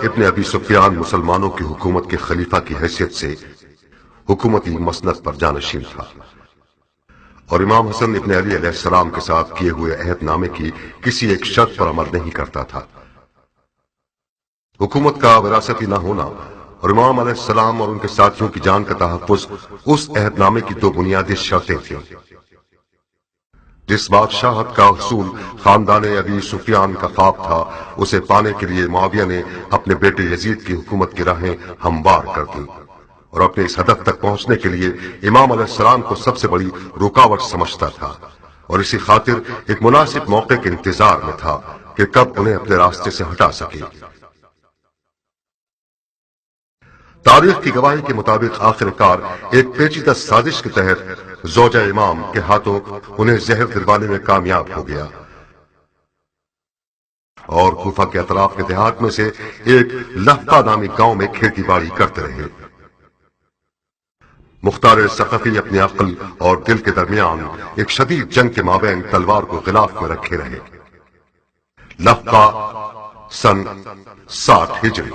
ابن ابی سفیان مسلمانوں کی حکومت کے خلیفہ کی حیثیت سے حکومتی مسند پر جانشین تھا، اور امام حسن ابن علی علیہ السلام کے ساتھ کیے ہوئے عہد نامے کی کسی ایک شرط پر عمل نہیں کرتا تھا۔ حکومت کا وراثتی نہ ہونا اور امام علیہ السلام اور ان کے ساتھیوں کی جان کا تحفظ اس عہد نامے کی دو بنیادی شرطیں تھیں۔ جس بادشاہت کا حصول خاندان ابی سفیان کا خواب تھا، اسے پانے کے لیے معاویہ نے اپنے بیٹے یزید کی حکومت کی راہیں ہموار کر دیں، اور اپنے اس ہدف تک پہنچنے کے لیے امام علیہ السلام کو سب سے بڑی رکاوٹ سمجھتا تھا، اور اسی خاطر ایک مناسب موقع کے انتظار میں تھا کہ کب انہیں اپنے راستے سے ہٹا سکے۔ تاریخ کی گواہی کے مطابق آخر کار ایک پیچیدہ سازش کے تحت زوجہ امام کے ہاتھوں انہیں زہر دلوانے میں کامیاب ہو گیا، اور کوفہ کے اطراف کے دیہات میں سے ایک لہفہ نامی گاؤں میں کھیتی باڑی کرتے رہے۔ مختار ثقفی اپنی عقل اور دل کے درمیان ایک شدید جنگ کے مابین تلوار کو غلاف میں رکھے رہے۔ لہفہ سن 60 ہجری۔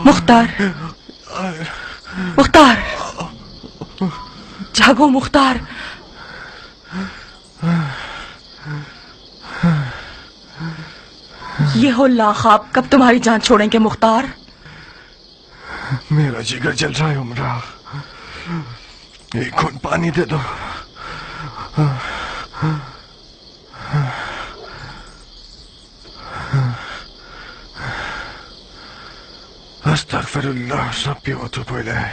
مختار، مختار، جاگو مختار۔ یہ ہو لاخاب کب تمہاری جان چھوڑیں گے مختار؟ میرا جگر جل رہا ہے عمرہ، ایک گھونٹ پانی دے دو۔ استغفر اللہ ربی واتوب الیہ۔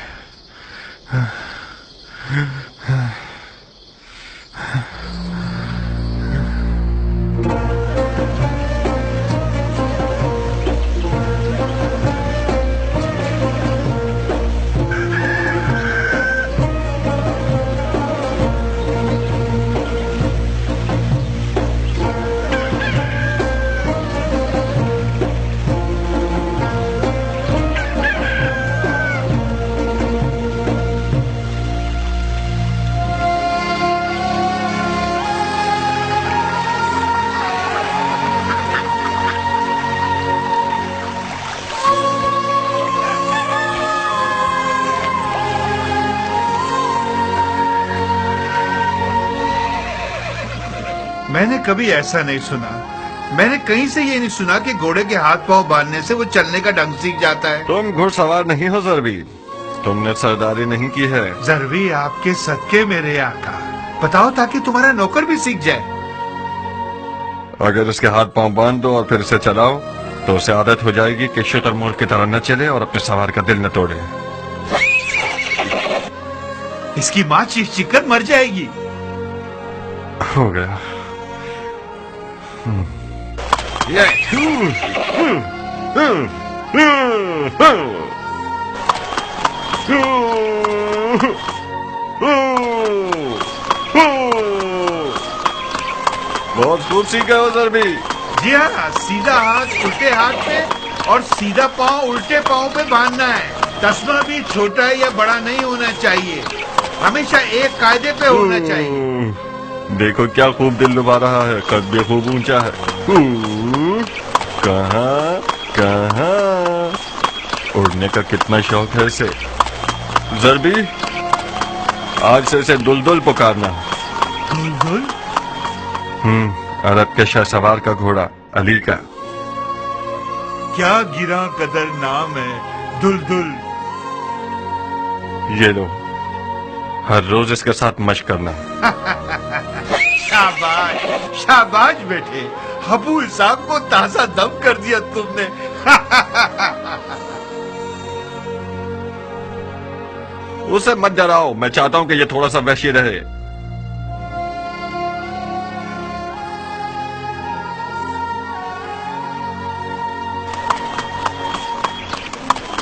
میں نے کبھی ایسا نہیں سنا، میں نے کہیں سے یہ نہیں سنا کہ گھوڑے کے ہاتھ پاؤں باندھنے سے وہ چلنے کا ڈھنگ سیکھ جاتا ہے۔ تم گھڑ سوار نہیں ہو ضربی، تم نے سرداری نہیں کی ہے۔ ضروری آپ کے صدقے میرے آقا، بتاؤ تاکہ تمہارا نوکر بھی سیکھ جائے۔ اگر اس کے ہاتھ پاؤں باندھ دو اور پھر اسے چلاؤ تو اسے عادت ہو جائے گی کہ شتر مور کی طرح نہ چلے اور اپنے سوار کا دل نہ توڑے. اس کی ماں چیخ چیخ کر مر جائے گی. ہو گیا. بہت خوب سیکھا ہو ضربی. جی ہاں، سیدھا ہاتھ الٹے ہاتھ پہ اور سیدھا پاؤں الٹے پاؤں پہ باندھنا ہے. تسمہ بھی چھوٹا یا بڑا نہیں ہونا چاہیے، ہمیشہ ایک قاعدے پہ ہونا چاہیے. دیکھو کیا خوب دل لبا رہا ہے، قد بھی خوب اونچا ہے. کہاں کہاں اڑنے کا کتنا شوق ہے اسے. ضربی آج سے اسے دلدل پکارنا. دلدل؟ عرب کے شاہ سوار کا گھوڑا علی کا. کیا گراں قدر نام ہے دلدل. یہ لو، ہر روز اس کے ساتھ مشق کرنا. شاباش شاباش بیٹے، ابو اسحاق کو تازہ دم کر دیا تم نے. اسے مت ڈراؤ، میں چاہتا ہوں کہ یہ تھوڑا سا وحشی رہے.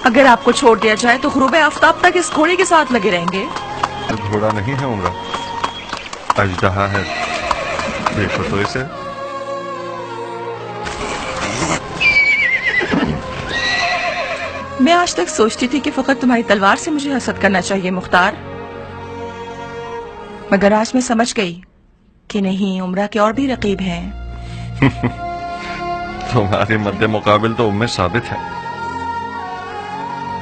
اگر آپ کو چھوڑ دیا جائے تو غروب آفتاب تک اس گھوڑے کے ساتھ لگے رہیں گے. گھوڑا نہیں ہے عمرہ، اژدہا ہے. دیکھو تو اسے. میں آج تک سوچتی تھی کہ فقط تمہاری تلوار سے مجھے حسد کرنا چاہیے مختار، مگر آج میں سمجھ گئی کہ نہیں، عمرہ کے اور بھی رقیب ہیں. تمہارے مد مقابل تو ام ثابت ہے.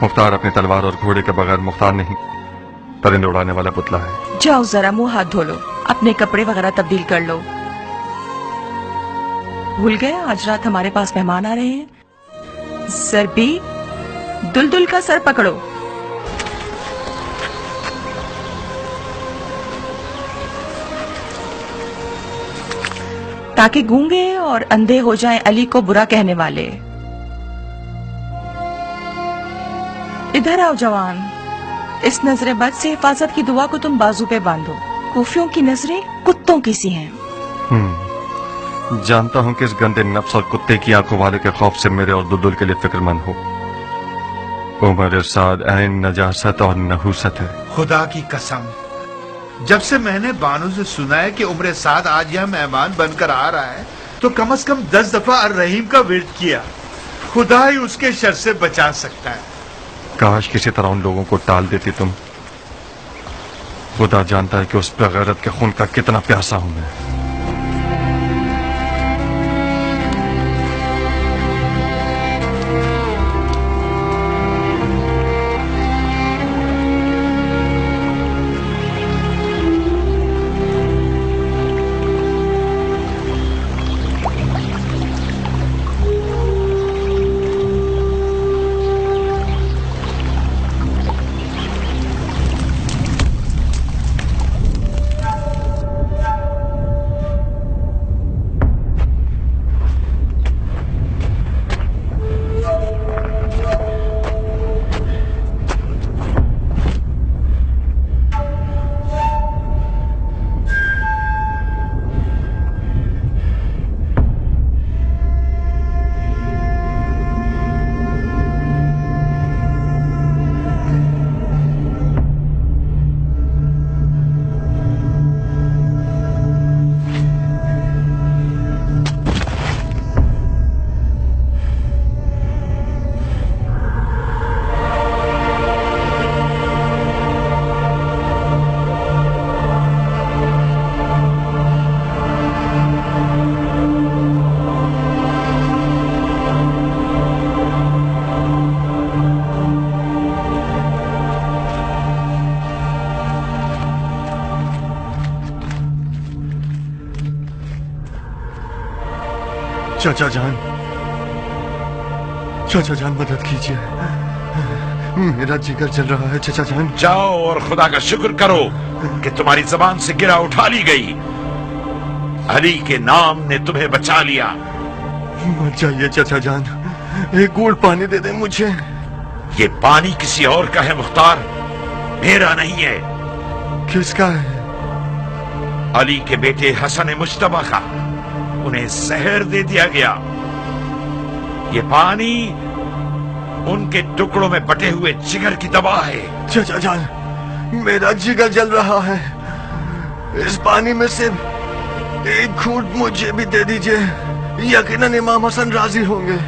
مختار اپنی تلوار اور گھوڑے کے بغیر مختار نہیں، پرند اڑانے والا پتلا ہے. جاؤ ذرا منہ ہاتھ دھو لو، اپنے کپڑے وغیرہ تبدیل کر لو. بھول گئے آج رات ہمارے پاس مہمان آ رہے ہیں. ضربی، دلدل کا سر پکڑو. تاکہ گونگے اور اندھے ہو جائیں علی کو برا کہنے والے. ادھر آؤ جوان، اس نظر بد سے حفاظت کی دعا کو تم بازو پہ باندھو. کوفیوں کی نظریں کتوں کی سی ہیں. جانتا ہوں کہ اس گندے نفس اور کتے کی آنکھوں والے کے خوف سے میرے اور دلدل کے لیے فکر مند ہو. عمر سعد عین نجاست اور نحوست ہے. خدا کی قسم، جب سے میں نے بانو سے سنا ہے کہ عمر سعد آج یہاں مہمان بن کر آ رہا ہے تو کم از کم 10 دفعہ الرحیم کا ورد کیا. خدا ہی اس کے شر سے بچا سکتا ہے. کاش کسی طرح ان لوگوں کو ٹال دیتی تم. خدا جانتا ہے کہ اس بغیرت کے خون کا کتنا پیاسا ہوں میں. چاچا جان مدد کیجیے، میرا جگر چل رہا ہے. چاچا جان جاؤ اور خدا کا شکر کرو کہ تمہاری زبان سے گرہ اٹھا لی گئی. अली के नाम ने तुम्हें बचा लिया। मत जाइए चाचा जान, एक घूंट पानी दे दे मुझे। ये पानी किसी और का है मुख्तार, मेरा नहीं है। किसका है? अली के बेटे हसन मुश्तबा का। उन्हें जहर दे दिया गया। ये पानी उनके टुकड़ों में बटे हुए जिगर की दवा है। चाचा जान, मेरा जिगर जल रहा है। इस पानी में से एक घूंट मुझे भी दे दीजिए, यकीनन इमाम हसन राजी होंगे।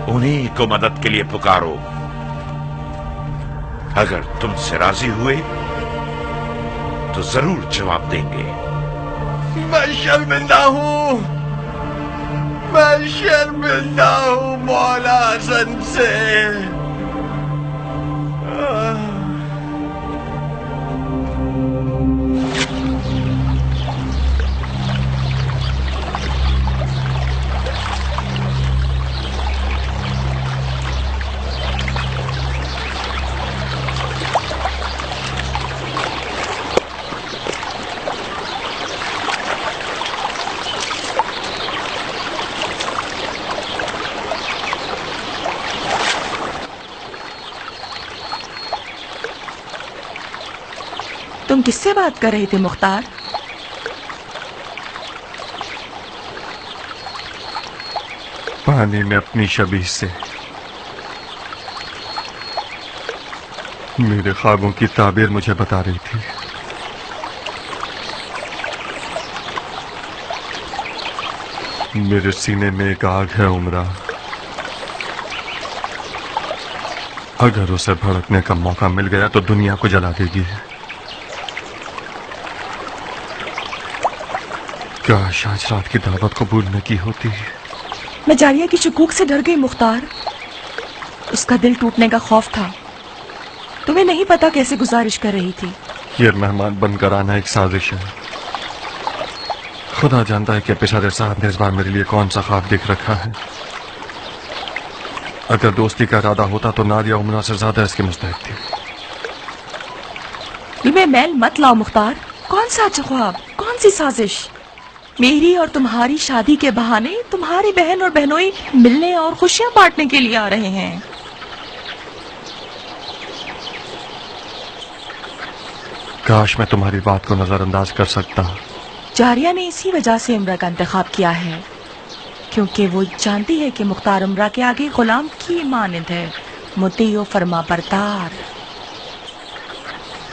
उन्हीं को मदद के लिए पुकारो। अगर तुमसे राजी हुए तो जरूर जवाब देंगे। मैं शर्मिंदा हूँ, मैं शर्मिंदा हूँ मौला हसन से। तुम किससे बात कर रहे थे मुख्तार? पानी में अपनी शबीह से। मेरे ख्वाबों की ताबीर मुझे बता रही थी। मेरे सीने में एक आग है उमरा, अगर उसे भड़कने का मौका मिल गया तो दुनिया को जला देगी। काश आज रात की दावत कबूल न की होती। मैं जारिया की शकूक से डर गई मुख्तार। उसका दिल टूटने का खौफ था। तुम्हें नहीं पता कैसे गुजारिश कर रही थी। ये मेहमान बनकर आना एक साजिश है। खुदा जानता है कि पेशारे साहब ने इस बार मेरे लिए कौन सा ख्वाब देख रखा है। अगर दोस्ती का इरादा होता तो नादिया उमरा से ज्यादा इसके मुस्तहिक थी। दिल में मैल मत लाओ मुख्तार। कौन सा अच्छा ख्वाब, कौन सी साजिश? मेरी और तुम्हारी शादी के बहाने तुम्हारी बहन और बहनोई मिलने और खुशियां बांटने के लिए आ रहे हैं। काश मैं तुम्हारी बात को नजरअंदाज कर सकता। जारिया ने इसी वजह से उम्रा का इंतखाब किया है, क्योंकि वो जानती है कि मुख्तार उम्रा के आगे गुलाम की मानद है, मुती व फरमा बरदार।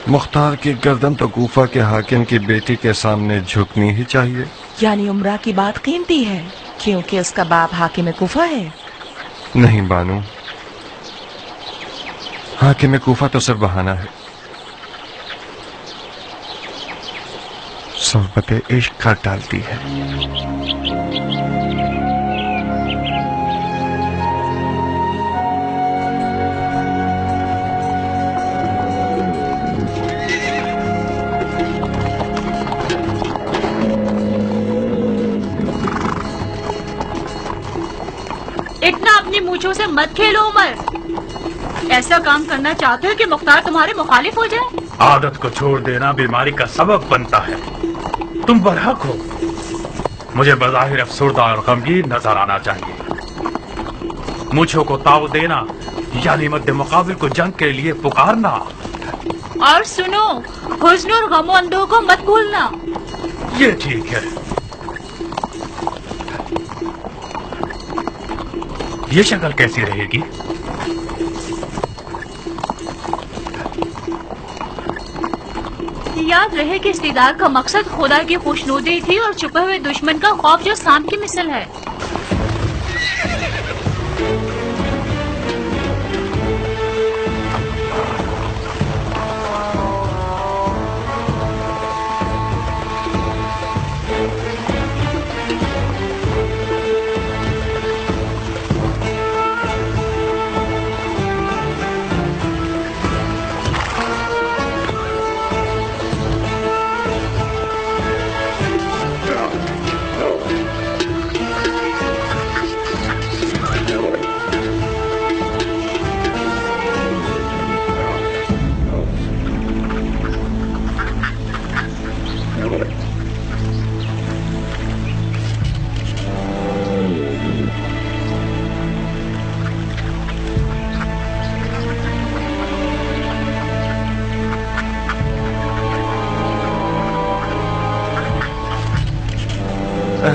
मुख्तार की गर्दन तो कूफा के हाकिम की बेटी के सामने झुकनी ही चाहिए। यानी उम्रा की बात कीमती है क्योंकि उसका बाप हाकिम कूफा है। नहीं बानू, हाकिम कूफा तो सिर्फ बहाना है। सोहबत इश्क कर डालती है। इतना अपनी मूंछों से मत खेलो उमर। ऐसा काम करना चाहते हो कि मुख्तार तुम्हारे मुखालिफ हो जाए? आदत को छोड़ देना बीमारी का सबब बनता है। तुम बरहक हो। मुझे बज़ाहिर अफसरदा और गमगीन नजर आना चाहिए। मूंछों को ताव देना यानी मद्दे मुकाबिल को जंग के लिए पुकारना। और सुनो, हुस्न और गमो अंदों को मत भूलना। ये ठीक है। ये शक्ल कैसी रहेगी? याद रहे कि इस्तिदार का मकसद खुदा की खुशनुदी थी और छुपे हुए दुश्मन का खौफ जो सांप की मिसल है।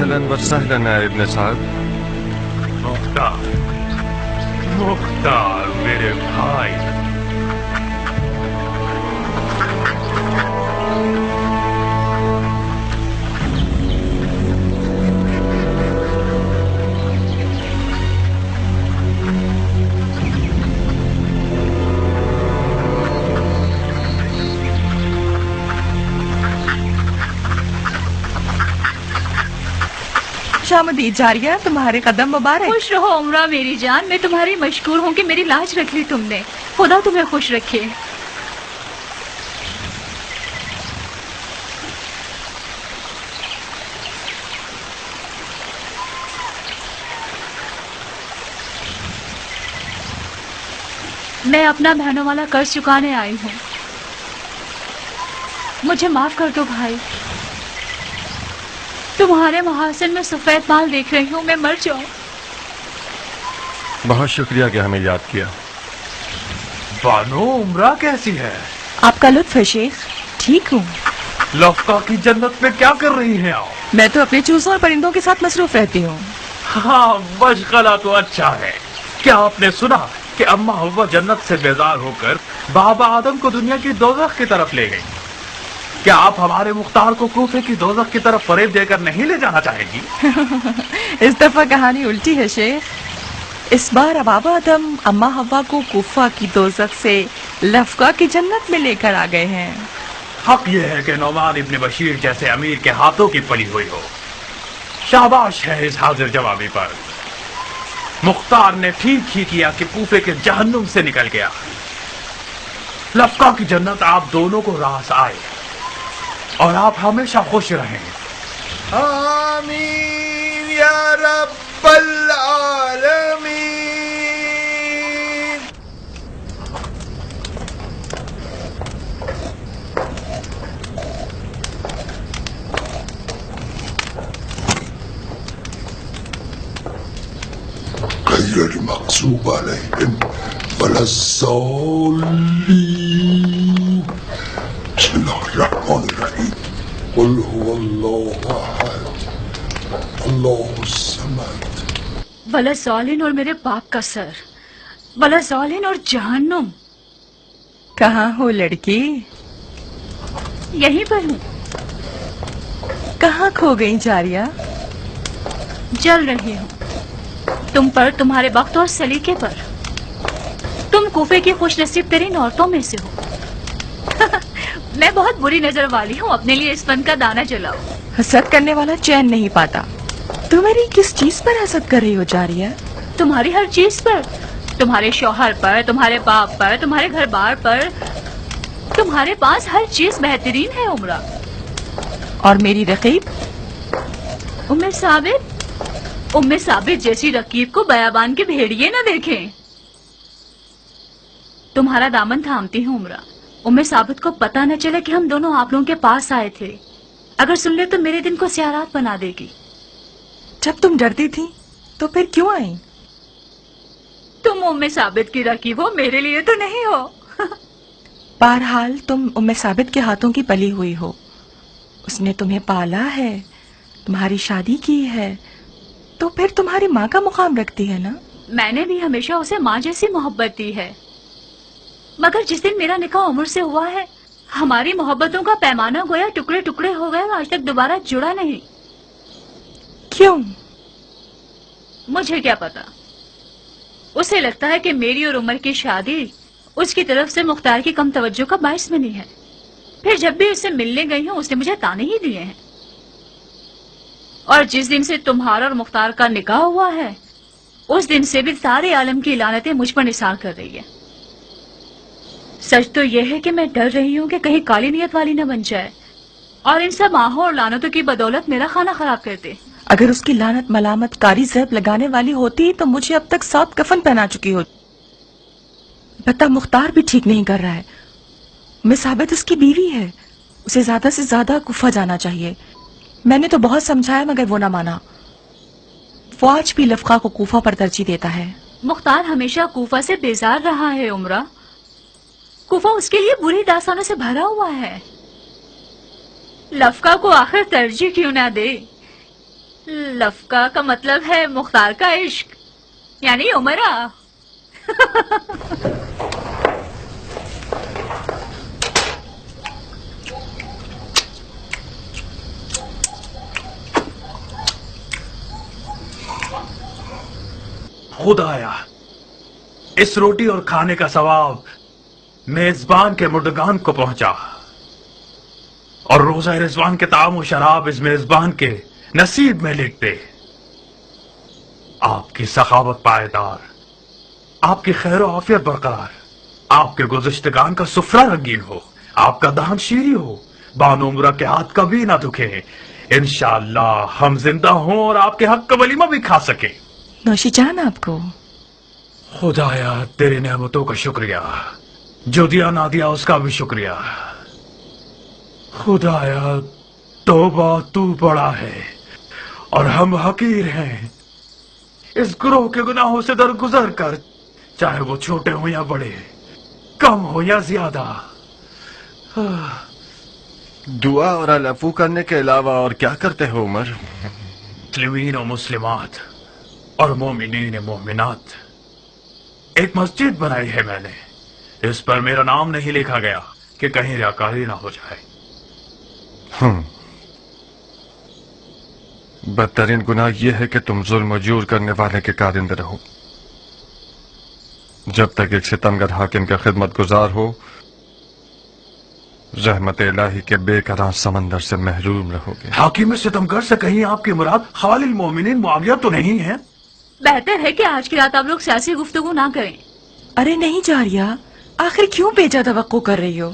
اهلا وسهلا يا ابن سعد. मुख्तार, मुख्तार मेरे भाई. शामदी जारिया, तुम्हारे कदम मुबारक। खुश रहो उमरा मेरी जान, मैं तुम्हारी मशकूर हूँ कि मेरी लाज रख ली तुमने। खुदा तुम्हें खुश रखे। मैं अपना बहनों वाला कर्ज चुकाने आई हूँ, मुझे माफ कर दो भाई। तुम्हारे महासन में सफेद बाल देख रही हूँ, मैं मर जाऊं। बहुत शुक्रिया कि हमें याद किया। बानो, उमरा कैसी है? आपका लुत्फ है शेख, ठीक हूँ। लफ्का की जन्नत में क्या कर रही हैं आप? मैं तो अपने चूसों और परिंदों के साथ मसरूफ रहती हूँ। हाँ, मशगला तो अच्छा है। क्या आपने सुना कि अम्मा हव्वा जन्नत से बेजार होकर बाबा आदम को दुनिया की दोज़ख की तरफ ले गई? क्या आप हमारे मुख्तार को कूफे की दोज़ख की तरफ फरेब देकर नहीं ले जाना चाहेगी? इस दफा कहानी उल्टी है शेख। इस बार बाबा आदम अम्मा हव्वा को कूफा की दोज़ख से लफ्का की जन्नत में लेकर आ गए हैं। हक ये है कि नौमान इब्न बशीर जैसे अमीर के हाथों की पली हुई हो। शाबाश है इस हाजिर जवाबी पर। मुख्तार ने ठीक ही किया कि कूफे के जहन्नुम से निकल गया। लफ्का की जन्नत आप दोनों को रास आए और आप हमेशा खुश रहें। आमीन या रब्बल आलमीन। غير المغضوب عليهم ولا الضالين. بسم الله الرحمن الرحيم. قل هو الله احد الله الصمد. वला ज़ालिन और मेरे बाप का सर, वला ज़ालिन और जहन्नुम। कहाँ हो लड़की? यहीं पर हूँ। कहाँ खो गई जारिया? जल रही हूँ तुम पर, तुम्हारे वक्त और सलीके पर। तुम कूफे की खुश नसीब तरीन औरतों में से हो। मैं बहुत बुरी नजर वाली हूँ, अपने लिए इस फन का दाना जलाओ। हसद करने वाला चैन नहीं पाता। तुम मेरी किस चीज पर हसद कर रही हो जारिया? तुम्हारी हर चीज पर, तुम्हारे शौहर पर, तुम्हारे बाप पर, तुम्हारे घर बार पर। तुम्हारे पास हर चीज बेहतरीन है उमरा। और मेरी रकीब? उम्मे साबित जैसी रकीब को बयाबान के भेड़िए न देखें। तुम्हारा दामन थामती हूँ उमरा। उम्मे साबित को पता न चले कि हम दोनों आप लोगों के पास आए थे। अगर सुन ले तो मेरे दिन को सियारात बना देगी। जब तुम डरती थी तो फिर क्यों आई? तुम उम्मे साबित की रकीब हो, मेरे लिए तो नहीं हो। बहरहाल तुम उम्मे साबित के हाथों की पली हुई हो। उसने तुम्हें पाला है, तुम्हारी शादी की है, तो फिर तुम्हारी माँ का मुकाम रखती है ना? मैंने भी हमेशा उसे माँ जैसी मोहब्बत दी है, मगर जिस दिन मेरा निकाह उम्र से हुआ है, हमारी मोहब्बतों का पैमाना गोया टुकड़े टुकड़े हो गए, आज तक दोबारा जुड़ा नहीं। क्यों? मुझे क्या पता। उसे लगता है कि मेरी और उमर की शादी उसकी तरफ से मुख्तार की कम तवज्जो का बाइस बनी है। फिर जब भी उससे मिलने गई हूँ उसने मुझे ताने ही दिए हैं। और जिस दिन से तुम्हारा और मुख्तार का निकाह हुआ है, उस दिन से भी सारे आलम की लानतें मुझ पर निसार कर रही है। सच तो यह है कि मैं डर रही हूँ कि कहीं काली नियत वाली न बन जाए और इन सब आहों और लानतों की बदौलत मेरा खाना खराब कर दे। अगर उसकी लानत मलामत कारी ज़ैब लगाने वाली होती तो मुझे अब तक 7 कफन पहना चुकी हो। बता, मुख्तार भी ठीक नहीं कर रहा है। मैं साबित उसकी बीवी है, उसे ज्यादा से ज्यादा कुफा जाना चाहिए। मैंने तो बहुत समझाया मगर वो ना माना। वो आज भी लफ्का को कूफा पर तरजीह देता है। मुख्तार हमेशा कूफा से बेजार रहा है उमरा। कूफा उसके लिए बुरी दास्तानों से भरा हुआ है। लफ्का को आखिर तरजीह क्यों ना दे? लफका का मतलब है मुख्तार का इश्क, यानी उमरा। खुदाया, इस रोटी और खाने का सवाब मेजबान के मुर्दगान को पहुंचा और रोजा रिजवान के ताम और शराब इस मेजबान के नसीब में लिख दे। आपकी सखावत पायदार, आपकी खैर आफियत बरकरार, आपके गुज़िश्तगान का सुफरा रंगीन हो, आपका दान शीरी हो, बानो उमरा के हाथ कभी ना दुखे। इंशाअल्लाह हम जिंदा हों और आपके हक का वलीमा भी खा सके। नौशी जान आपको। खुदाया, तेरी नेमतों का शुक्रिया, जो दिया ना दिया उसका भी शुक्रिया। खुदाया, तौबा तू बड़ा है और हम हकीर हैं। इस गुरोह के गुनाहों से दरगुजर कर, चाहे वो छोटे हो या बड़े, कम हो या ज्यादा। दुआ और अलफू करने के अलावा और क्या करते हो उमर? मुस्लिमीन और मुस्लिमात और मोमिनीन मोमिनात, एक मस्जिद बनाई है मैंने। इस पर मेरा नाम नहीं लिखा गया कि कहीं रियाकारी ना हो जाए। बदतरीन गुनाह यह है कि तुम जुल्म और जूर करने वाले के कारिंदे रहो। जब तक एक सितमगर हाकिम का खिदमत गुजार हो, रहमत इलाही के बेकरार समंदर से महरूम रहोगे। हाकिम सितमगर से कहीं आपकी मुराद खालिल मोमिनीन मुआविया तो नहीं है? बेहतर है कि आज की रात आप लोग सियासी गुफ्तगू ना करें। अरे नहीं जारिया, आखिर क्यों बेजा तवक्को कर रही हो?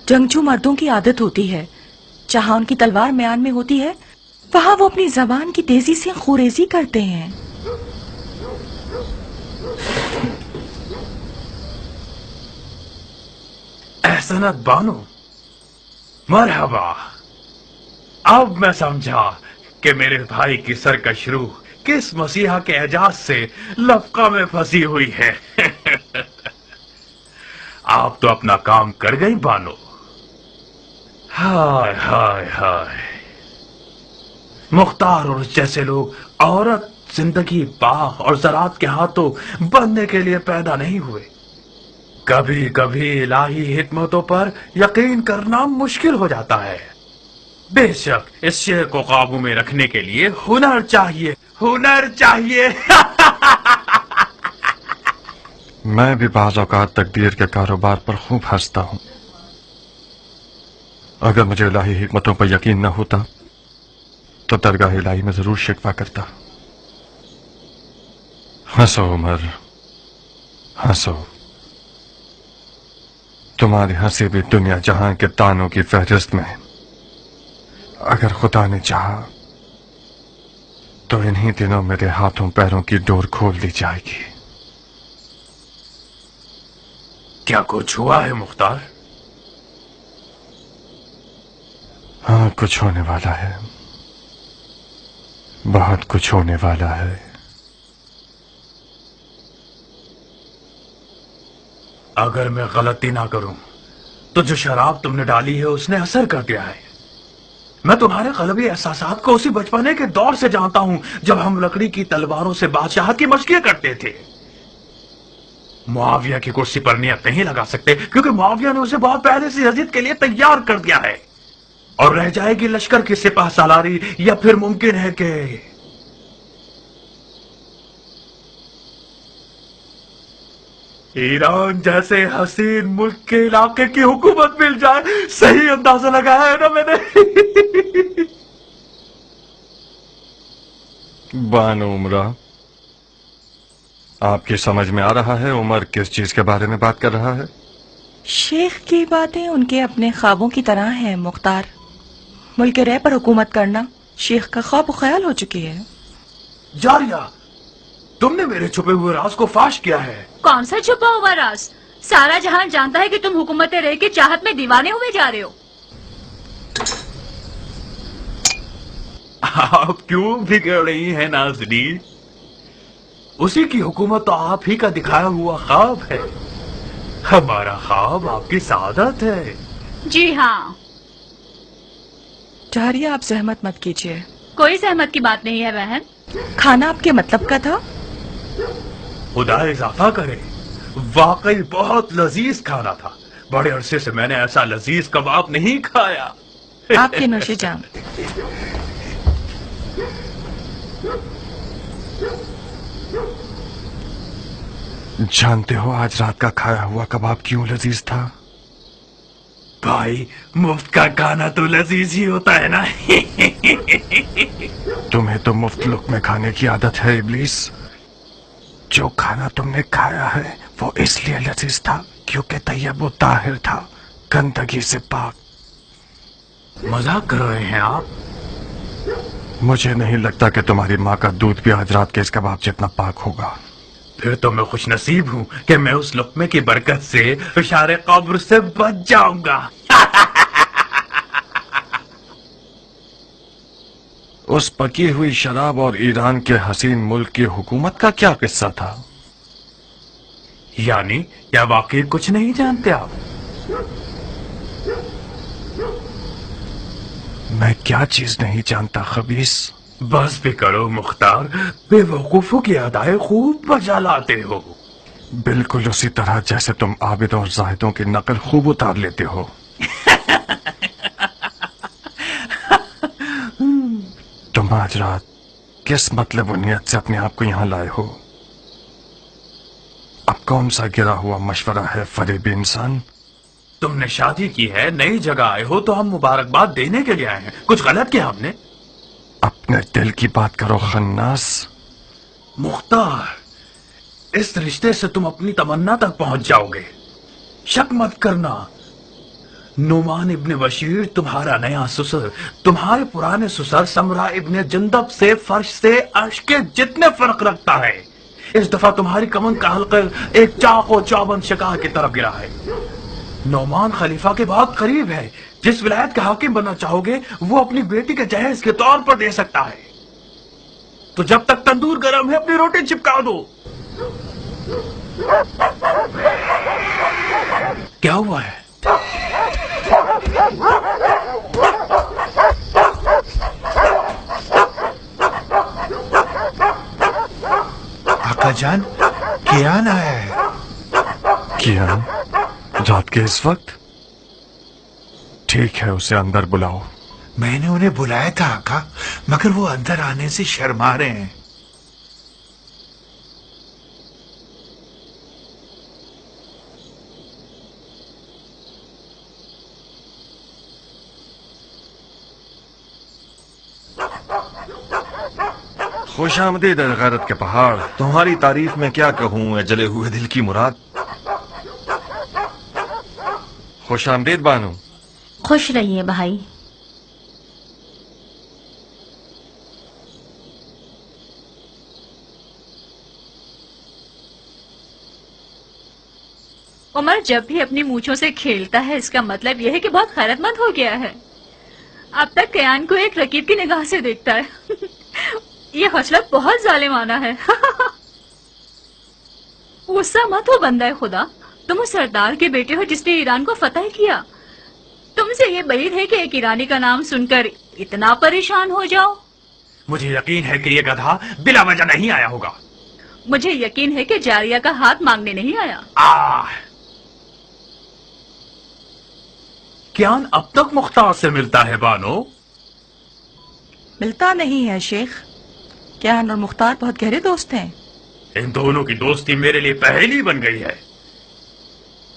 जंगजू मर्दों की आदत होती है, जहाँ उनकी तलवार म्यान में होती है वहाँ वो अपनी जबान की तेजी से खुरेजी करते हैं। एहसनत बानो, मरहबा। अब मैं समझा कि मेरे भाई की सरकश रूह किस मसीहा के एजाज से लफका में फंसी हुई है। आप तो अपना काम कर गई बानो। हाय हाय हाय, मुख्तार और जैसे लोग औरत जिंदगी बाह और ज़रात के हाथों बनने के लिए पैदा नहीं हुए। कभी कभी इलाही हिकमतों पर यकीन करना मुश्किल हो जाता है। बेशक इस शेर को काबू में रखने के लिए हुनर चाहिए, हुनर चाहिए। मैं भी बाज़ औक़ात तकदीर के कारोबार पर खूब हंसता हूं। अगर मुझे इलाही हिकमतों पर यकीन न होता तो दरगाह इलाही में जरूर शिकवा करता। हंसो उमर, हंसो। तुम्हारी हंसी भी दुनिया जहां के तानों की फहरिस्त में, अगर खुदा ने चाहा तो इन्हीं दिनों मेरे हाथों पैरों की डोर खोल दी जाएगी। क्या कुछ हुआ है मुख्तार? हाँ, कुछ होने वाला है, बहुत कुछ होने वाला है। अगर मैं गलती ना करूं तो जो शराब तुमने डाली है उसने असर कर दिया है। मैं तुम्हारे क़ल्बी एहसासात को उसी बचपने के दौर से जानता हूं जब हम लकड़ी की तलवारों से बादशाहत की मशक़ें करते थे। मुआविया की कुर्सी पर नियत नहीं लगा सकते क्योंकि मुआविया ने उसे बहुत पहले से यजीद के लिए तैयार कर दिया है। और रह जाएगी लश्कर की सिपाह सालारी, या फिर मुमकिन है कि ईरान जैसे हसीन मुल्क के इलाके की हुकूमत मिल जाए। सही अंदाजा लगाया है ना मैंने? बानो उमरा, आपकी समझ में आ रहा है उमर किस चीज के बारे में बात कर रहा है? शेख की बातें उनके अपने ख्वाबों की तरह हैं मुख्तार। मुल्क रे पर हुकूमत करना शेख का ख्वाब ख्याल हो चुकी है। जारिया, तुमने मेरे छुपे हुए राज को फाश किया है। कौन सा छुपा हुआ राज? सारा जहां जानता है कि तुम हुकूमत रह के चाहत में दीवाने हुए जा रहे हो। आप क्यों बिगड़ रही हैं नाज़नी? उसी की हुकूमत तो आप ही का दिखाया हुआ ख्वाब है। हमारा ख्वाब आपकी सादत है। जी हाँ। जारिया, आप जहमत मत कीजिए, कोई सहमत की बात नहीं है बहन। खाना आपके मतलब का था? खुदा इजाफा करे, वाकई बहुत लजीज खाना था। बड़े अरसे से मैंने ऐसा लजीज कबाब नहीं खाया। आपके नौशे जाम। जानते हो आज रात का खाया हुआ कबाब क्यों लजीज था? भाई, मुफ्त का खाना तो लजीज ही होता है ना। तुम्हें तो मुफ्त लुक़्मे खाने की आदत है इब्लीस। जो खाना तुमने खाया है वो इसलिए लजीज था क्योंकि तैयब व ताहिर था, गंदगी से पाक। मजाक कर रहे हैं आप? मुझे नहीं लगता कि तुम्हारी माँ का दूध भी आज रात के इस कबाब जितना पाक होगा। फिर तो मैं खुश नसीब हूँ कि मैं उस लुक़्मे की बरकत से इशारे कब्र से बच जाऊंगा। उस पकी हुई शराब और ईरान के हसीन मुल्क की हुकूमत का क्या किस्सा था? यानी क्या वाकई कुछ नहीं जानते आप? मैं क्या चीज नहीं जानता खबीस? बस भी करो मुख्तार, बेवकूफों की अदाएं खूब बजा लाते हो। बिल्कुल उसी तरह जैसे तुम आबिद और जाहिदों की नकल खूब उतार लेते हो। तुम आज रात किस मतलब और नियत से अपने आप को यहाँ लाए हो? अब कौन सा गिरा हुआ मशवरा है फरेबी इंसान? तुमने शादी की है, नई जगह आए हो तो हम मुबारकबाद देने के लिए आए हैं। कुछ गलत किया हमने? अपने दिल की बात करो खन्नास। मुख्तार, इस रिश्ते से तुम अपनी तमन्ना तक पहुंच जाओगे। शक मत करना, नुमान इब्ने बशीर तुम्हारा नया ससुर तुम्हारे पुराने ससुर समरा इब्ने जंदब से फर्श से अर्श के जितने फर्क रखता है। इस दफा तुम्हारी कमन का हल्का एक चाको चौबंद शिकार की तरफ गिरा है। नौमान खलीफा के बहुत करीब है। जिस विलायत का हाकिम बनना चाहोगे वो अपनी बेटी के जहेज के तौर पर दे सकता है। तो जब तक तंदूर गर्म है अपनी रोटी चिपका दो। क्या हुआ है? आका जान, कियान आया है। कियान? रात के इस वक्त? ठीक है, उसे अंदर बुलाओ। मैंने उन्हें बुलाया था आका, मगर वो अंदर आने से शर्मा रहे हैं। खुश आमदीद गैरत के पहाड़। तुम्हारी तारीफ में क्या कहूँ, जले हुए दिल की मुराद। खुश आमदीद बानू। खुश रहिए भाई। उमर जब भी अपनी मूंछों से खेलता है इसका मतलब यह है कि बहुत खैरतमंद हो गया है। अब तक कयान को एक रकीब की निगाह से देखता है। ये हसरत बहुत जालिमाना है। गुस्सा मत हो बंदा खुदा, तुम उस सरदार के बेटे हो जिसने ईरान को फतह किया। तुमसे ये बैद है कि एक ईरानी का नाम सुनकर इतना परेशान हो जाओ। मुझे यकीन है कि ये गधा बिला वजह नहीं आया होगा। मुझे यकीन है कि जारिया का हाथ मांगने नहीं आया। कियान अब तक मुख्तार से मिलता है बानो? मिलता नहीं है शेख। कियान और मुख्तार बहुत गहरे दोस्त हैं। इन दोनों की दोस्ती मेरे लिए पहेली बन गई है।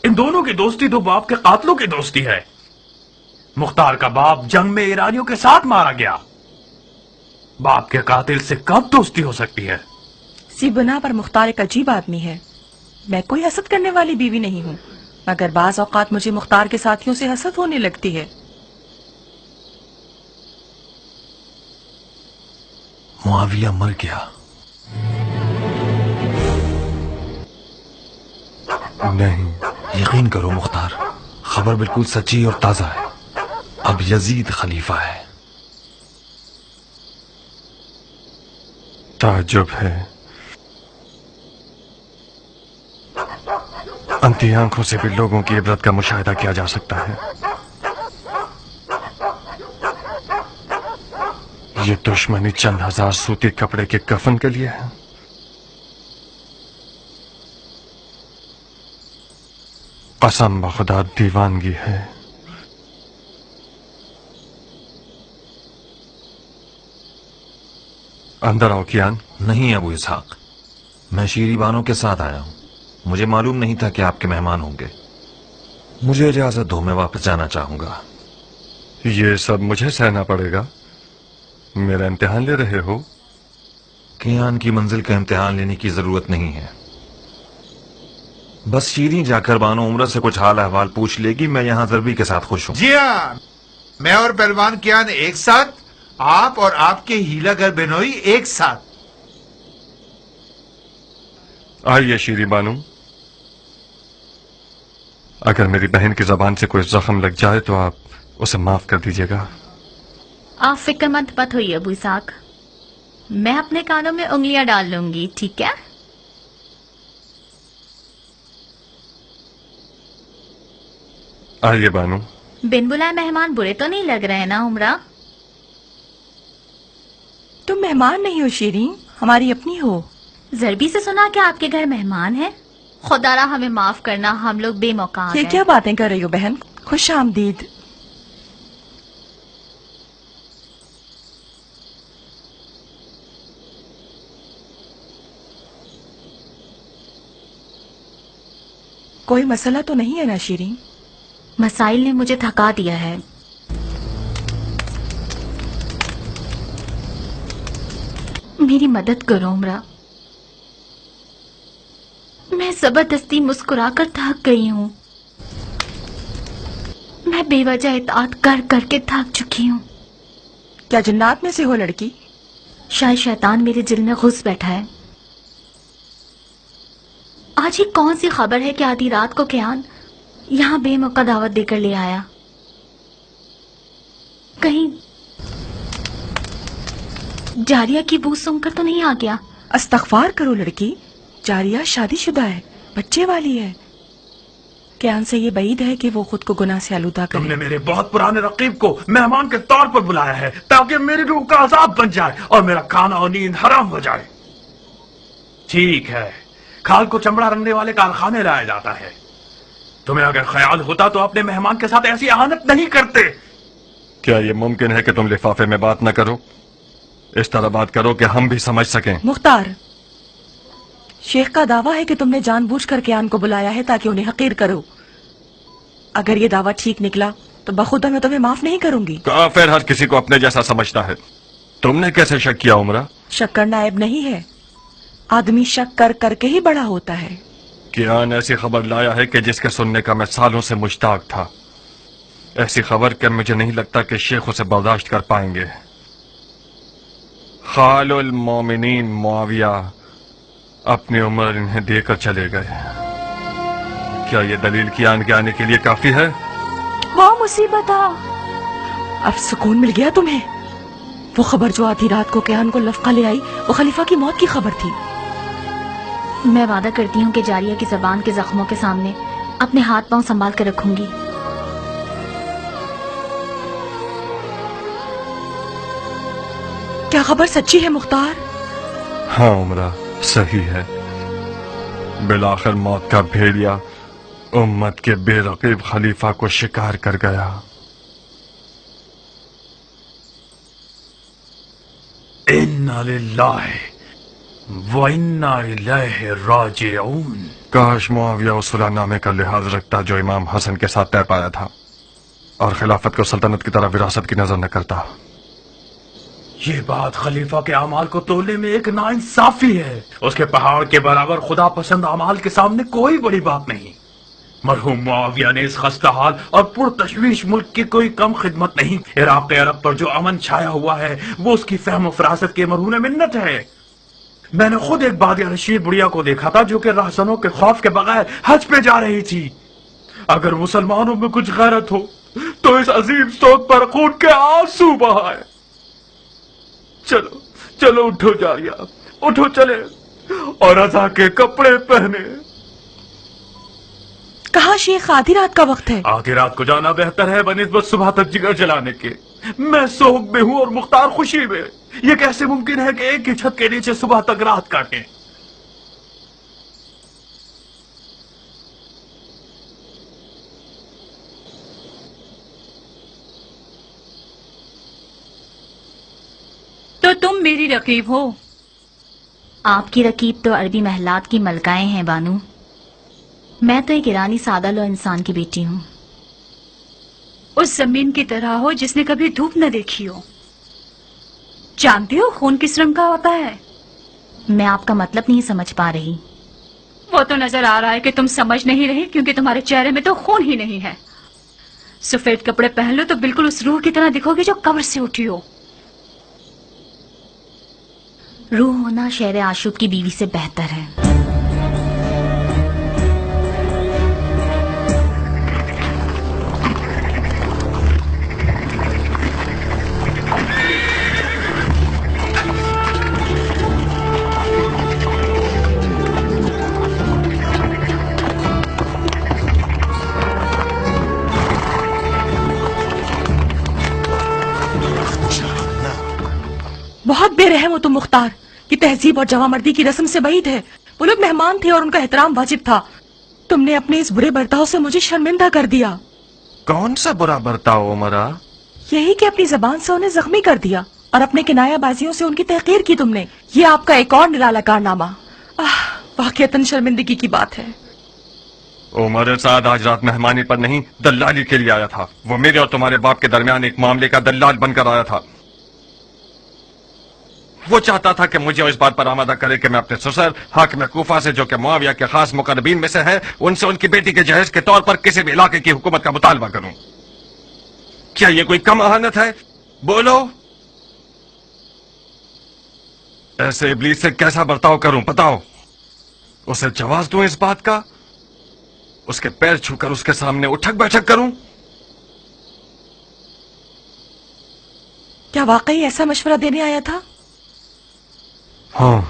इन दोनों की दोस्ती दो बाप के कातलों की दोस्ती है। मुख्तार का बाप जंग में ईरानियों के साथ मारा गया। बाप के कातिल से कब दोस्ती हो सकती है? सी बुना पर मुख्तार एक अजीब आदमी है। मैं कोई हसद करने वाली बीवी नहीं हूँ, मगर बाज औकात मुझे मुख्तार के साथियों से हसद होने लगती है। मुआविया मर गया। नहीं, यकीन करो मुख्तार, खबर बिल्कुल सच्ची और ताजा है। अब यजीद खलीफा है। ताज्जुब है। अंधी आंखों से भी लोगों की इबरत का मुशाहिदा किया जा सकता है। ये दुश्मनी चंद हजार सूती कपड़े के कफन के लिए है। कसम बखुदा दीवानगी है। अंदर आओ कियान। नहीं अबू इसहाक, मैं शीरी बानो के साथ आया हूँ। मुझे मालूम नहीं था कि आपके मेहमान होंगे। मुझे इजाजत दो, मैं वापस जाना चाहूंगा। ये सब मुझे सहना पड़ेगा? मेरा इम्तिहान ले रहे हो? कियान की मंजिल का इम्तिहान लेने की जरूरत नहीं है। बस शीरी जाकर बानो उम्र से कुछ हाल अहवाल पूछ लेगी। मैं यहाँ जरबी के साथ खुश हूँ। जी हाँ, मैं और पहलवान कियान एक साथ, आप और आपके हीलागर बेनोई एक साथ। आइए शीरी बानू, अगर मेरी बहन की जबान से कोई जख्म लग जाए तो आप उसे माफ कर दीजिएगा। आप फिक्रमंद मत होइए अबू इसहाक, मैं अपने कानों में उंगलियां डाल लूंगी, ठीक है? आइए बानू। बिन बुलाए मेहमान बुरे तो नहीं लग रहे हैं ना उमरा? तुम मेहमान नहीं हो शीरीन, हमारी अपनी हो। जरबी से सुना कि आपके घर मेहमान है। खुदारा हमें माफ करना, हम लोग बेमौका आ ये गए। क्या बातें कर रही हो बहन? खुश आमदीद। कोई मसला तो नहीं है ना शीरीन? मसाइल ने मुझे थका दिया है। मेरी मदद करो उमरा, मैं जबरदस्ती मुस्कुराकर थक गई हूँ। मैं बेवजह इताअत कर करके थक चुकी हूँ। क्या जन्नात में से हो लड़की? शायद शैतान मेरे दिल में घुस बैठा है। आज ही कौन सी खबर है कि आधी रात को कियान यहाँ बेमौका दावत देकर ले आया? कहीं जारिया की बू सुनकर तो नहीं आ गया? अस्तगफार करो लड़की, जारिया शादीशुदा है, बच्चे वाली है। कियान से ये बईद है कि वो खुद को गुनाह से आलूदा करे। तुमने मेरे बहुत पुराने रकीब को मेहमान के तौर पर बुलाया है ताकि मेरी रूह का अजाब बन जाए और मेरा खाना और नींद हराम हो जाए। ठीक है, खाल को चमड़ा रंगने वाले कारखाने लाया जाता है। तुम्हें अगर ख्याल होता तो अपने मेहमान के साथ ऐसी अहानत नहीं करते। क्या ये मुमकिन है कि तुम लिफाफे में बात न करो? इस तरह बात करो कि हम भी समझ सकें। मुख्तार, शेख का दावा है कि तुमने जानबूझकर कियान को बुलाया है ताकि उन्हें हकीर करो। अगर ये दावा ठीक निकला तो बखुदा मैं तुम्हें माफ नहीं करूंगी। काफिर हर किसी को अपने जैसा समझता है। तुमने कैसे शक किया उमरा? शक करना ऐब नहीं है, आदमी शक कर करके ही बड़ा होता है। कियान ऐसी खबर लाया है कि जिसके सुनने का मैं सालों से मुश्ताक था। ऐसी खबर कि मुझे नहीं लगता कि शेख उसे बर्दाश्त कर पाएंगे। खालुल मोमिनीन मुआविया अपनी उम्र इन्हें देकर चले गए। क्या ये दलील कियान के आने के लिए काफी है? वाह मुसीबत! अब सुकून मिल गया तुम्हें। वो खबर जो आधी रात को कियान को लफका ले आई, वो खलीफा की मौत की खबर थी। मैं वादा करती हूँ कि जारिया की जबान के जख्मों के सामने अपने हाथ पांव संभाल कर रखूंगी। क्या खबर सच्ची है मुख्तार? हाँ उमरा, सही है। बिलाखिर मौत का भेड़िया उम्मत के बेरकीब खलीफा को शिकार कर गया। इन्ना लिल्लाहि व इन्ना इलैहि राजिऊन। काश मुआविया उस फलानामे का लिहाज रखता जो इमाम हसन के साथ तय पाया था और खिलाफत को सल्तनत की तरह विरासत की नजर न करता। ये बात खलीफा के अमाल को तोलने में एक नाइंसाफी है। उसके पहाड़ के बराबर खुदा पसंद अमाल के सामने कोई बड़ी बात नहीं। मरहूम मुआविया ने इस खस्ता हाल और पुरतशवीश मुल्क की कोई कम खिदमत नहीं। इराक़ अरब पर जो अमन छाया हुआ है वो उसकी फहम फरासत के मरहून मिन्नत है। मैंने खुद एक बादिया रशीद बुढ़िया को देखा था जो कि रहसनों के खौफ के बगैर हज पे जा रही थी। अगर मुसलमानों में कुछ गैरत हो तो इस अजीम सोच पर खून के आंसू बहाए। चलो चलो उठो जारिया, उठो चले और रजा के कपड़े पहने। कहा शेख, आधी रात का वक्त है। आधी रात को जाना बेहतर है बनिस्बत सुबह तक जिगर जलाने के। میں سوگ میں ہوں اور مختار خوشی میں. یہ کیسے ممکن ہے کہ ایک ہی چھت کے نیچے صبح تک رات کاٹیں؟ تو تم میری رقیب ہو؟ آپ کی رقیب تو عربی محلات کی ملکائیں ہیں بانو. میں تو ایک ایرانی سادہ لو انسان کی بیٹی ہوں. اس زمین کی طرح ہو جس نے کبھی دھوپ نہ دیکھی ہو. جانتی ہو خون کس رنگ کا ہوتا ہے؟ میں آپ کا مطلب نہیں سمجھ پا رہی. وہ تو نظر آ رہا ہے کہ تم سمجھ نہیں رہی، کیونکہ تمہارے چہرے میں تو خون ہی نہیں ہے. سفید کپڑے پہن لو تو بالکل اس روح کی طرح دکھو گی جو قبر سے اٹھی ہو. روح ہونا شہر عاشق کی بیوی سے بہتر ہے. بہت بے رحم ہو تم مختار. یہ تہذیب اور جوامردی کی رسم سے بعید ہے. وہ لوگ مہمان تھے اور ان کا احترام واجب تھا. تم نے اپنے اس برے برتاؤ سے مجھے شرمندہ کر دیا. کون سا برا برتاؤ عمرہ؟ یہی کہ اپنی زبان سے انہیں زخمی کر دیا اور اپنے کنایہ بازیوں سے ان کی تحقیر کی تم نے. یہ آپ کا ایک اور نرالا کارنامہ. واقعتاً شرمندگی کی بات ہے. عمر سعد آج رات مہمانی پر نہیں، دلالی کے لیے آیا تھا. وہ میرے اور تمہارے باپ کے درمیان ایک معاملے کا دلال بن کر آیا تھا. وہ چاہتا تھا کہ مجھے اس بات پر آمادہ کرے کہ میں اپنے سسر حاکم کوفہ سے، جو کہ معاویہ کے خاص مقربین میں سے ہے، ان سے ان کی بیٹی کے جہیز کے طور پر کسی بھی علاقے کی حکومت کا مطالبہ کروں. کیا یہ کوئی کم اہانت ہے؟ بولو. ایسے ابلیس سے کیسا برتاؤ کروں بتاؤ؟ اسے جواز دوں اس بات کا؟ اس کے پیر چھو کر اس کے سامنے اٹھک بیٹھک کروں؟ کیا واقعی ایسا مشورہ دینے آیا تھا؟ ہاں،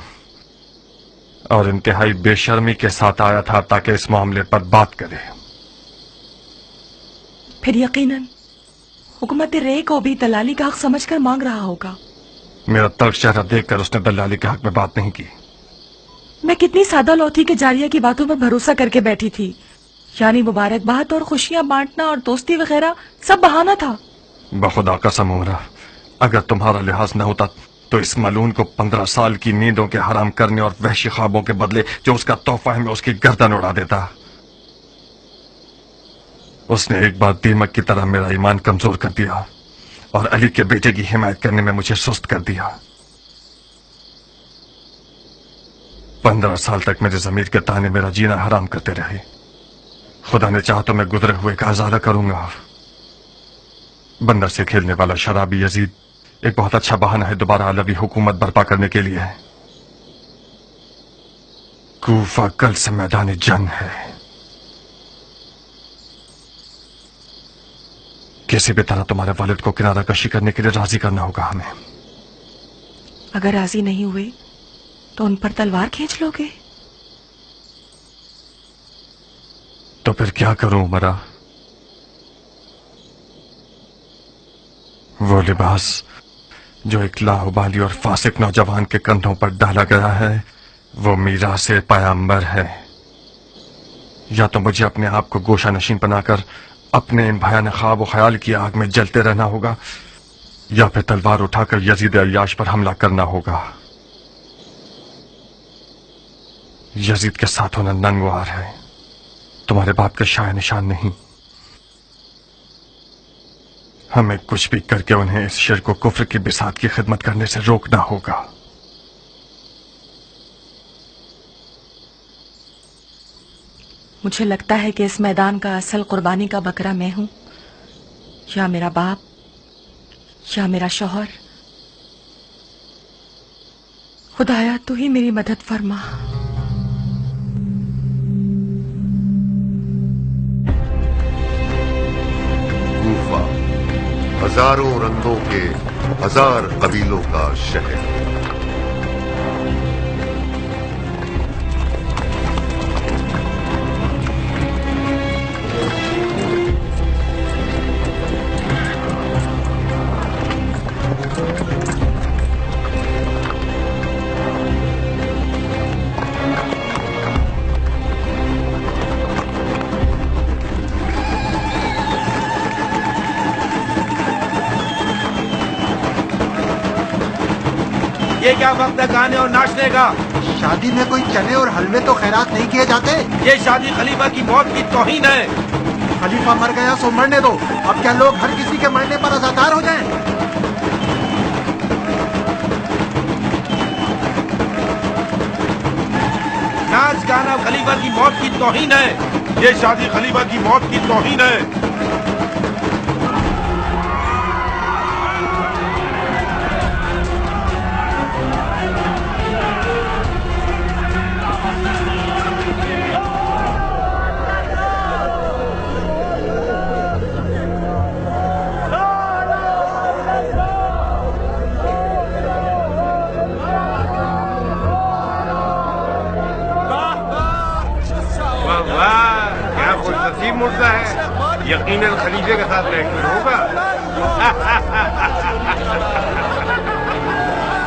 اور انتہائی بے شرمی کے ساتھ آیا تھا تاکہ اس معاملے پر بات کرے. پھر یقیناً حکومت رے کو بھی دلالی کا حق سمجھ کر مانگ رہا ہوگا. میرا تلخ چہرہ دیکھ کر اس نے دلالی کے حق میں بات نہیں کی. میں کتنی سادہ لو تھی کہ جاریہ کی باتوں پر بھروسہ کر کے بیٹھی تھی. یعنی مبارکباد اور خوشیاں بانٹنا اور دوستی وغیرہ سب بہانہ تھا. بخدا قسم عمرہ، اگر تمہارا لحاظ نہ ہوتا تو اس ملعون کو 15 سال کی نیندوں کے حرام کرنے اور وحشی خوابوں کے بدلے جو اس کا تحفہ ہے میں اس کی گردن اڑا دیتا. اس نے ایک بار دیمک کی طرح میرا ایمان کمزور کر دیا اور علی کے بیٹے کی حمایت کرنے میں مجھے سست کر دیا. 15 سال تک میرے ضمیر کے تانے میرا جینا حرام کرتے رہے. خدا نے چاہا تو میں گزرے ہوئے کا ازالہ کروں گا. بندر سے کھیلنے والا شرابی یزید ایک بہت اچھا بہانہ ہے دوبارہ علوی حکومت برپا کرنے کے لیے. کوفہ کل سے میدان جنگ ہے. کسی بھی طرح تمہارے والد کو کنارہ کشی کرنے کے لیے راضی کرنا ہوگا ہمیں. اگر راضی نہیں ہوئے تو ان پر تلوار کھینچ لو گے؟ تو پھر کیا کروں عمرہ؟ وہ لباس جو ایک لاابالی اور فاسق نوجوان کے کندھوں پر ڈالا گیا ہے وہ میراث پیغمبر ہے. یا تو مجھے اپنے آپ کو گوشہ نشین بنا کر اپنے ان بھیانک خواب و خیال کی آگ میں جلتے رہنا ہوگا، یا پھر تلوار اٹھا کر یزید عیاش پر حملہ کرنا ہوگا. یزید کے ساتھ ہونا ننگوار ہے، تمہارے باپ کا شایع نشان نہیں. ہمیں کچھ بھی کر کے انہیں اس شرک و کفر کی بساط کی خدمت کرنے سے روکنا ہوگا. مجھے لگتا ہے کہ اس میدان کا اصل قربانی کا بکرا میں ہوں، یا میرا باپ یا میرا شوہر. خدایا تو ہی میری مدد فرما. کوفہ ہزاروں رنگوں کے ہزار قبیلوں کا شہر. یہ کیا وقت ہے گانے اور ناچنے کا؟ شادی میں کوئی چنے اور حلوے تو خیرات نہیں کیے جاتے. یہ شادی خلیفہ کی موت کی توہین ہے. خلیفہ مر گیا سو مرنے دو. اب کیا لوگ ہر کسی کے مرنے پر عزادار ہو جائیں؟ ناچ گانا خلیفہ کی موت کی توہین ہے. یہ شادی خلیفہ کی موت کی توہین ہے. مردہ ہے یقیناً خلیفے کے ساتھ ریکٹر ہوگا.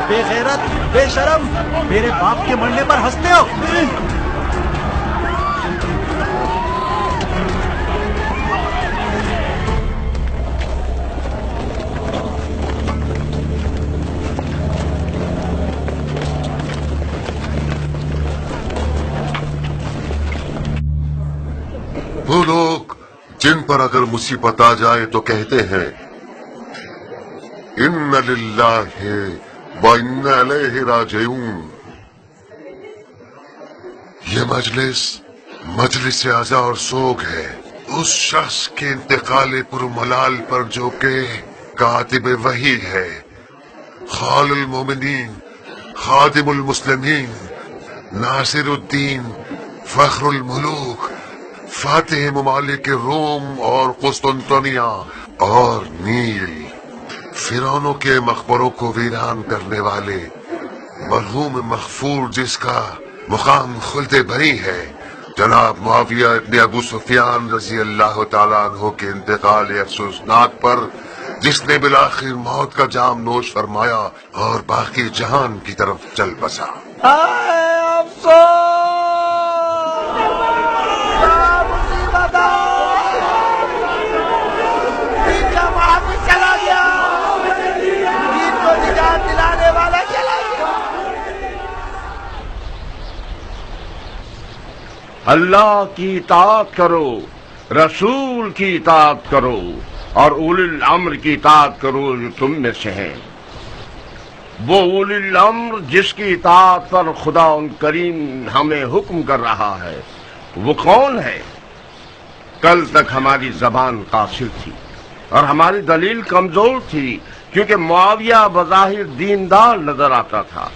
بے غیرت، بے شرم، میرے باپ کے مرنے پر ہنستے ہو. وہ لوگ جن پر اگر مصیبت آ جائے تو کہتے ہیں ان للہ و انا الیہ راجعون. یہ مجلس عزا اور سوگ ہے اس شخص کے انتقال پرملال پر جو کہ کاتب وحی ہے، خال المومنین، خادم المسلمین، ناصر الدین، فخر الملوک، فاتح ممالک روم اور قسطنطنیہ اور نیل، فرعونوں کے مقبروں کو ویران کرنے والے مرحوم مغفور جس کا مقام خلد بری ہے، جناب معاویہ ابن ابو سفیان رضی اللہ تعالیٰ عنہ کے انتقال افسوسناک پر جس نے بالآخر موت کا جام نوش فرمایا اور باقی جہان کی طرف چل بسا. اللہ کی اطاعت کرو، رسول کی اطاعت کرو اور اولی الامر کی اطاعت کرو جو تم میں سے ہیں. وہ اولی الامر جس کی اطاعت پر خدا ان کریم ہمیں حکم کر رہا ہے وہ کون ہے؟ کل تک ہماری زبان قاصر تھی اور ہماری دلیل کمزور تھی کیونکہ معاویہ بظاہر دیندار نظر آتا تھا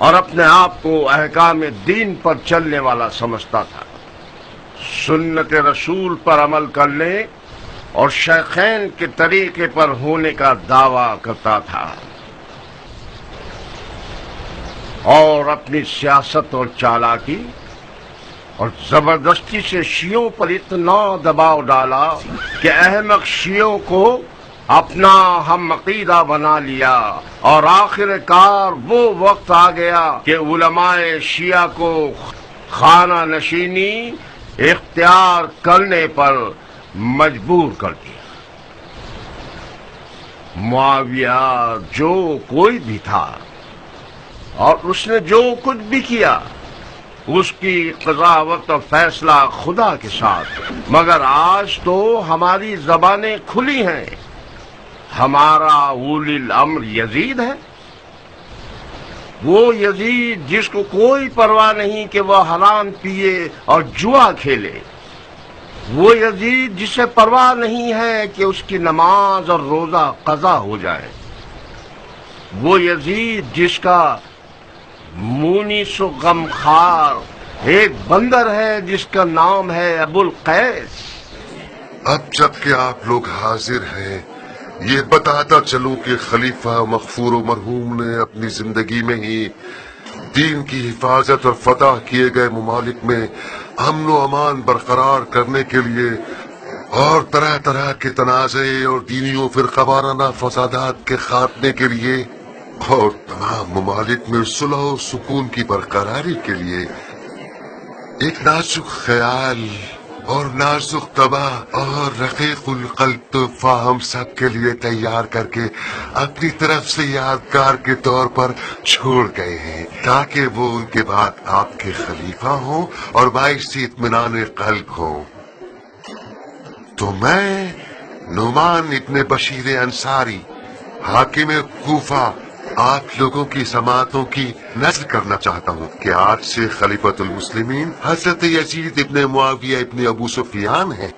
اور اپنے آپ کو احکام دین پر چلنے والا سمجھتا تھا. سنت رسول پر عمل کرنے اور شیخین کے طریقے پر ہونے کا دعویٰ کرتا تھا اور اپنی سیاست اور چالاکی اور زبردستی سے شیعوں پر اتنا دباؤ ڈالا کہ احمق شیعوں کو اپنا ہم عقیدہ بنا لیا اور آخر کار وہ وقت آ گیا کہ علماء شیعہ کو خانہ نشینی اختیار کرنے پر مجبور کر دیا. معاویہ جو کوئی بھی تھا اور اس نے جو کچھ بھی کیا اس کی قضاوت اور فیصلہ خدا کے ساتھ، مگر آج تو ہماری زبانیں کھلی ہیں. ہمارا اولی الامر یزید ہے، وہ یزید جس کو کوئی پرواہ نہیں کہ وہ حرام پیے اور جوا کھیلے، وہ یزید جسے پرواہ نہیں ہے کہ اس کی نماز اور روزہ قضا ہو جائے، وہ یزید جس کا مونس و غمخوار ایک بندر ہے جس کا نام ہے ابو القیس. اب جب کہ آپ لوگ حاضر ہیں یہ بتاتا چلوں کہ خلیفہ مغفور و مرحوم نے اپنی زندگی میں ہی دین کی حفاظت اور فتح کیے گئے ممالک میں امن و امان برقرار کرنے کے لیے اور طرح طرح کے تنازع اور دینی و فرقہ وارانہ فسادات کے خاتمے کے لیے اور تمام ممالک میں صلح و سکون کی برقراری کے لیے ایک نازک خیال اور نازک طبع اور رقیق القلب تحفہ ہم سب کے لیے تیار کر کے اپنی طرف سے یادگار کے طور پر چھوڑ گئے ہیں، تاکہ وہ ان کے بعد آپ کے خلیفہ ہوں اور باعث اطمینان قلب ہوں۔ تو میں نعمان ابن بشیر انصاری، حاکم کوفہ، آپ لوگوں کی سماعتوں کی نظر کرنا چاہتا ہوں کہ آج سے خلیفۃ المسلمین حضرت یزید ابن معاویہ ابن ابو سفیان ہیں۔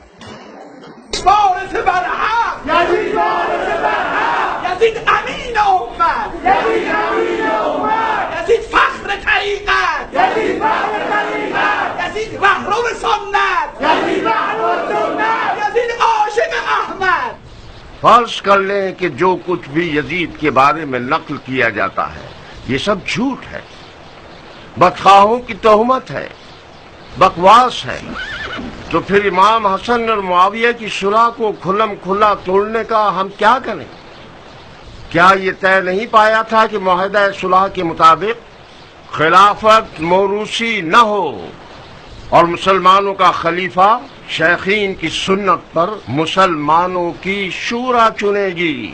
وارث برحق، یزید وارث برحق، یزید امین امت، یزید امین امت، یزید فخر طریقت، یزید فخر طریقت، یزید محروم سنت، یزید محروم سنت، یزید عاشق احمد۔ فرض کر لیں کہ جو کچھ بھی یزید کے بارے میں نقل کیا جاتا ہے یہ سب جھوٹ ہے، بدخواہوں کی تہمت ہے، بکواس ہے، تو پھر امام حسن اور معاویہ کی صلح کو کھلم کھلا توڑنے کا ہم کیا کریں؟ کیا یہ طے نہیں پایا تھا کہ معاہدہ صلح کے مطابق خلافت موروثی نہ ہو اور مسلمانوں کا خلیفہ شیخین کی سنت پر مسلمانوں کی شورا چنے گی؟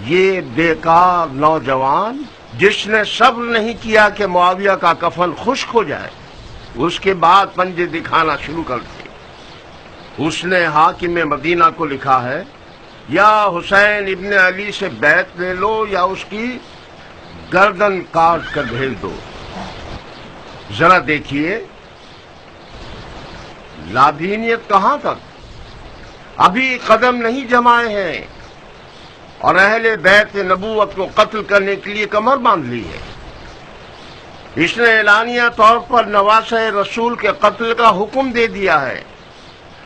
یہ بیکار نوجوان جس نے صبر نہیں کیا کہ معاویہ کا کفن خشک ہو جائے، اس کے بعد پنجے دکھانا شروع کر دیے۔ اس نے حاکم مدینہ کو لکھا ہے یا حسین ابن علی سے بیعت لے لو یا اس کی گردن کاٹ کر بھیج دو۔ ذرا دیکھیے لادینیت کہاں تک، ابھی قدم نہیں جمائے ہیں اور اہل بیت نبوت کو قتل کرنے کے لیے کمر باندھ لی ہے۔ اس نے اعلانیہ طور پر نواسہ رسول کے قتل کا حکم دے دیا ہے۔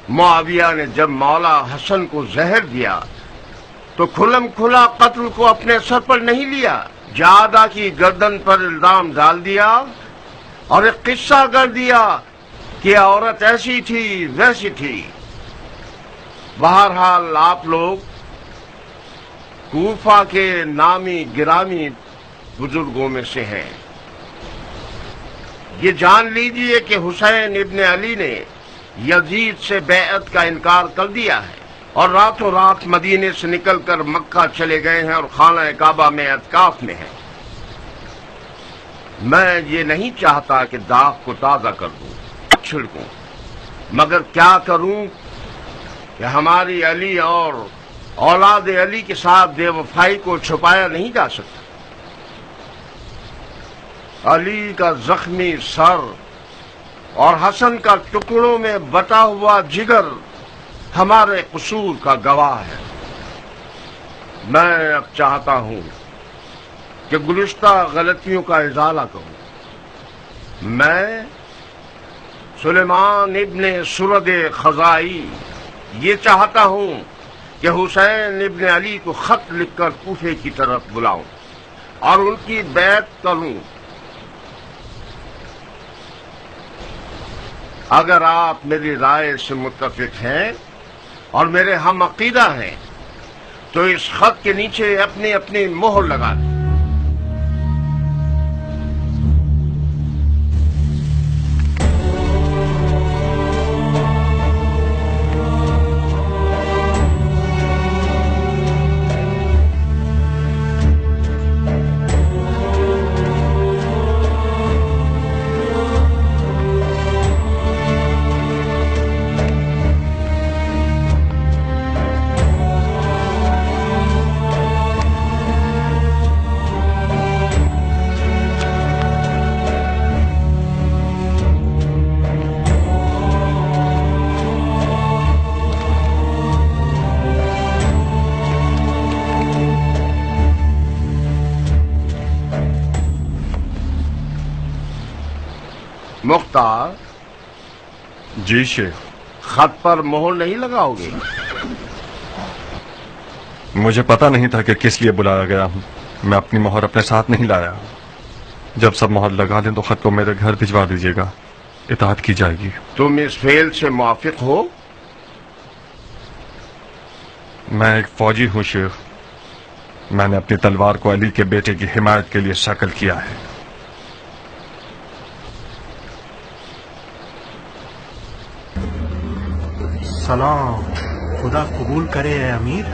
معاویہ نے جب مولا حسن کو زہر دیا تو کھلم کھلا قتل کو اپنے سر پر نہیں لیا، جادہ کی گردن پر الزام ڈال دیا اور ایک قصہ کر دیا کہ عورت ایسی تھی ویسی تھی۔ بہرحال آپ لوگ کوفہ کے نامی گرامی بزرگوں میں سے ہیں، یہ جان لیجئے کہ حسین ابن علی نے یزید سے بیعت کا انکار کر دیا ہے اور راتوں رات مدینے سے نکل کر مکہ چلے گئے ہیں اور خانہ کعبہ میں اعتکاف میں ہیں۔ میں یہ نہیں چاہتا کہ داغ کو تازہ کر دوں، چھڑکوں، مگر کیا کروں کہ ہماری علی اور اولاد علی کے ساتھ بے وفائی کو چھپایا نہیں جا سکتا۔ علی کا زخمی سر اور حسن کا ٹکڑوں میں بٹا ہوا جگر ہمارے قصور کا گواہ ہے۔ میں اب چاہتا ہوں کہ گزشتہ غلطیوں کا ازالہ کروں۔ میں سلیمان ابن سرد خزائی یہ چاہتا ہوں کہ حسین ابن علی کو خط لکھ کر کوفے کی طرف بلاؤں اور ان کی بیعت کروں۔ اگر آپ میری رائے سے متفق ہیں اور میرے ہم عقیدہ ہیں تو اس خط کے نیچے اپنی اپنی مہر لگا دیں۔ مختار جی شیخ، خط پر مہر نہیں لگاؤ گے؟ مجھے پتا نہیں تھا کہ کس لیے بلایا گیا ہوں، میں اپنی مہر اپنے ساتھ نہیں لایا۔ جب سب مہر لگا دیں تو خط کو میرے گھر بھجوا دیجیے گا، اطاعت کی جائے گی۔ تم اس فعل سے موافق ہو؟ میں ایک فوجی ہوں شیخ، میں نے اپنی تلوار کو علی کے بیٹے کی حمایت کے لیے شکل کیا ہے۔ सलाम। खुदा कबूल करे है अमीर।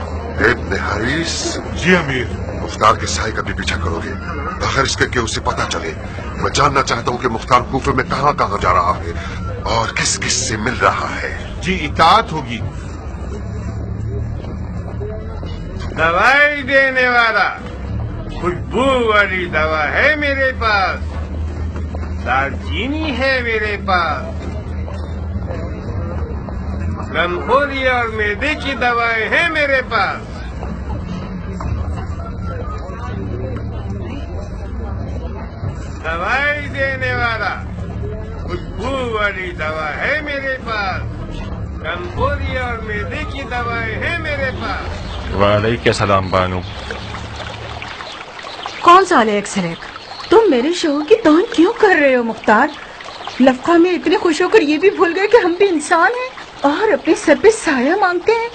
इब्न हरीस, जी अमीर। मुख्तार के साए का भी पीछा करोगे बगैर इसके कि उसे पता चले। मैं जानना चाहता हूँ कि मुख्तार कूफे में कहाँ कहाँ जा रहा है और किस किस से मिल रहा है। जी इताअत होगी। दवाई देने वाला खुशबू वाली दवा है मेरे पास, दालचीनी है मेरे पास, गमखोरी और मैदे की दवाएं हैं मेरे पास। दवाई देने वाला खुशबू वाली दवा है मेरे पास, गमखोरी और मैदे की दवाएं हैं मेरे पास। वालेकुम सलाम बानू। कौन सा अलेक सलेक? तुम मेरे शोर की तौहीन क्यों कर रहे हो मुख्तार? लफ्का में इतने खुश होकर ये भी भूल गए कि हम भी इंसान हैं और अपने सर पे साया मांगते हैं।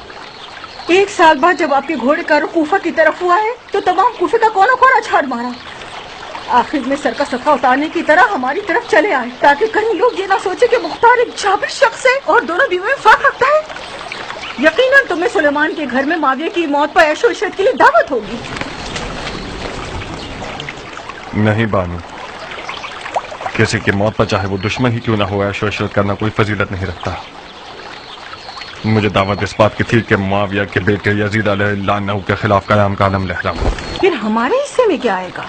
1 साल बाद जब आपके घोड़े का रुख कूफा की तरफ हुआ है तो तमाम कूफे का कोना कोना छाड़ मारा। आखिर में सर का सफा उतारने की तरह हमारी तरफ चले आए ताकि कहीं लोग ये ना सोचे कि मुख्तार एक जाबिर शख्स है और दोनों बीवियों में फर्क रखता है। यकीनन तुम्हें सुलेमान के घर में माविया की मौत पर ऐशो इशरत के लिए दावत होगी। नहीं बानू, किसी की मौत पर चाहे वो दुश्मन ही क्यों ना हो, ऐशो इशरत करना कोई फजीलत नहीं रखता। मुझे दावत इस बात की थी कि मुआविया के बेटे यजीद अलैहिस्सलाम के खिलाफ कयाम का आलम लहराऊं। फिर हमारे हिस्से में क्या आएगा?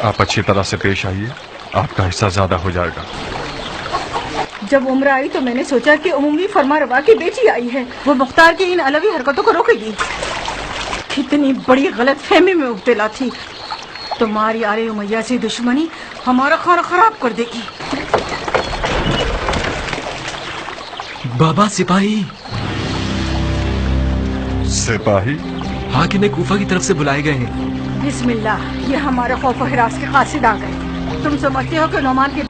आप अच्छी तरह से पेश आइए, आपका हिस्सा ज्यादा हो जाएगा। जब उम्र आई तो मैंने सोचा कि उम्मी फरमारवा की बेटी आई है, वो मुख्तार की इन अलवी हरकतों को रोकेगी। कितनी बड़ी गलत फहमी में मुब्तला थी। तुम्हारी आले उमैया से दुश्मनी हमारा खाना खराब कर देगी। बाबा सिपाही। सिपाही? हाकिम कूफा की तरफ से बुलाए गए हैं। बिस्मिल्लाह, ये हमारे खौफ और हिरास के कासिद आ गए। तुम समझते हो कि नौमान के